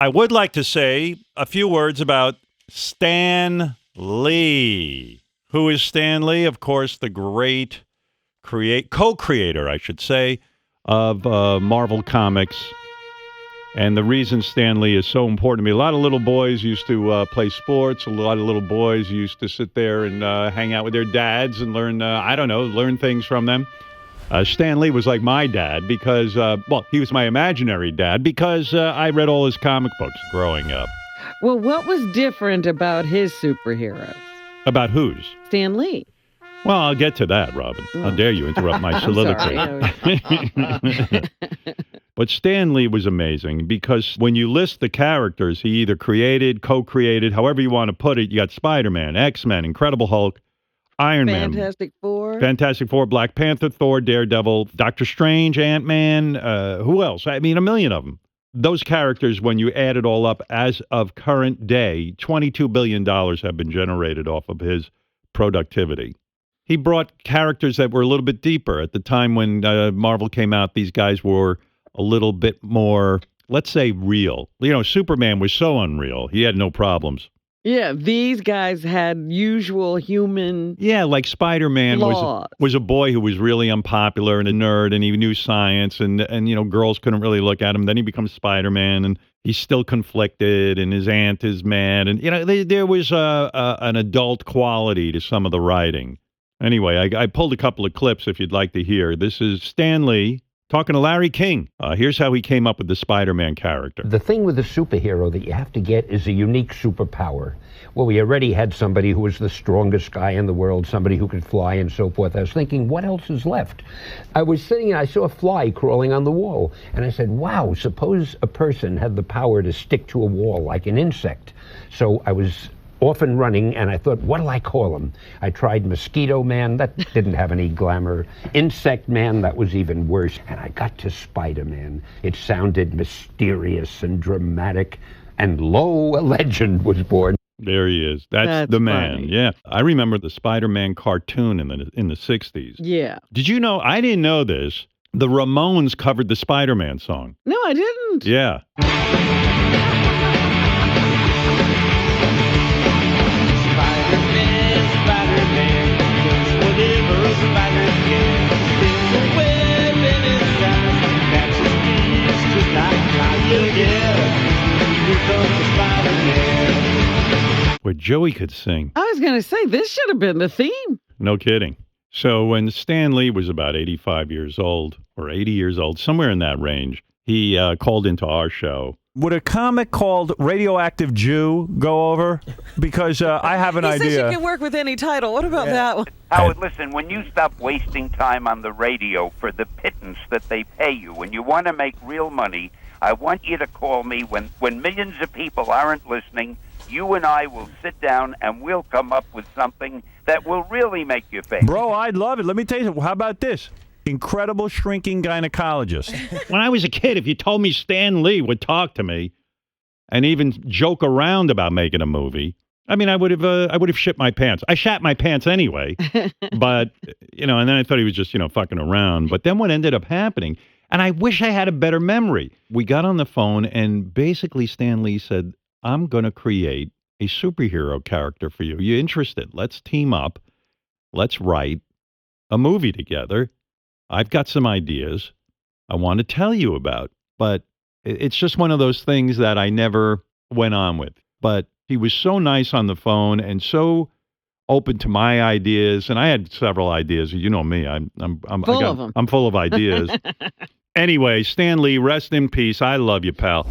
I would like to say a few words about Stan Lee. Who is Stan Lee? Of course, the great co-creator, I should say, of Marvel Comics. And the reason Stan Lee is so important to me, a lot of little boys used to play sports. A lot of little boys used to sit there and hang out with their dads and learn, learn things from them. Stan Lee was like my dad because, he was my imaginary dad because I read all his comic books growing up. Well, what was different about his superheroes? About whose? Stan Lee. Well, I'll get to that, Robin. How dare you interrupt my soliloquy. But Stan Lee was amazing because when you list the characters, he either created, co-created, however you want to put it, you got Spider-Man, X-Men, Incredible Hulk, Iron Man. Fantastic Four, Black Panther, Thor, Daredevil, Doctor Strange, Ant-Man, who else? I mean, a million of them. Those characters, when you add it all up, as of current day, $22 billion have been generated off of his productivity. He brought characters that were a little bit deeper. At the time when Marvel came out, these guys were a little bit more, let's say, real. You know, Superman was so unreal. He had no problems. Yeah, these guys had usual human like Spider-Man was a boy who was really unpopular and a nerd, and he knew science, and girls couldn't really look at him. Then he becomes Spider-Man, and he's still conflicted, and his aunt is mad. And, there was an adult quality to some of the writing. Anyway, I pulled a couple of clips if you'd like to hear. This is Stan Lee talking to Larry King. Here's how he came up with the Spider-Man character. The thing with a superhero that you have to get is a unique superpower. Well, we already had somebody who was the strongest guy in the world, somebody who could fly and so forth. I was thinking, what else is left? I was sitting and I saw a fly crawling on the wall. And I said, wow, suppose a person had the power to stick to a wall like an insect. So I was off and running, and I thought, what'll I call him? I tried Mosquito Man. That didn't have any glamour. Insect Man, that was even worse. And I got to Spider-Man. It sounded mysterious and dramatic, and lo, a legend was born. There he is. That's the man. Funny. Yeah. I remember the Spider-Man cartoon in the 60s. Yeah. Did you know, I didn't know this, the Ramones covered the SpiderMan song. No, I didn't. Yeah. Spider-Man, does whatever a spider can. Spins a web in his eyes, catches thieves just like flies. Yeah, here comes the Spider-Man. Where Joey could sing. I was going to say, this should have been the theme. No kidding. So when Stan Lee was about 85 years old, or 80 years old, somewhere in that range, he called into our show. Would a comic called Radioactive Jew go over? Because I have an idea. He says you can work with any title. What about that one? Howard, listen, when you stop wasting time on the radio for the pittance that they pay you, and you want to make real money, I want you to call me when millions of people aren't listening. You and I will sit down and we'll come up with something that will really make you famous. Bro, I'd love it. Let me tell you, how about this? Incredible shrinking gynecologist. When I was a kid, if you told me Stan Lee would talk to me and even joke around about making a movie, I mean, I would have shit my pants. I shat my pants anyway, but and then I thought he was just fucking around. But then what ended up happening, and I wish I had a better memory. We got on the phone, and basically Stan Lee said, "I'm going to create a superhero character for you. You interested? Let's team up. Let's write a movie together. I've got some ideas I want to tell you about." But it's just one of those things that I never went on with. But he was so nice on the phone and so open to my ideas. And I had several ideas. You know me. I'm full of ideas. Anyway, Stan Lee, rest in peace. I love you, pal.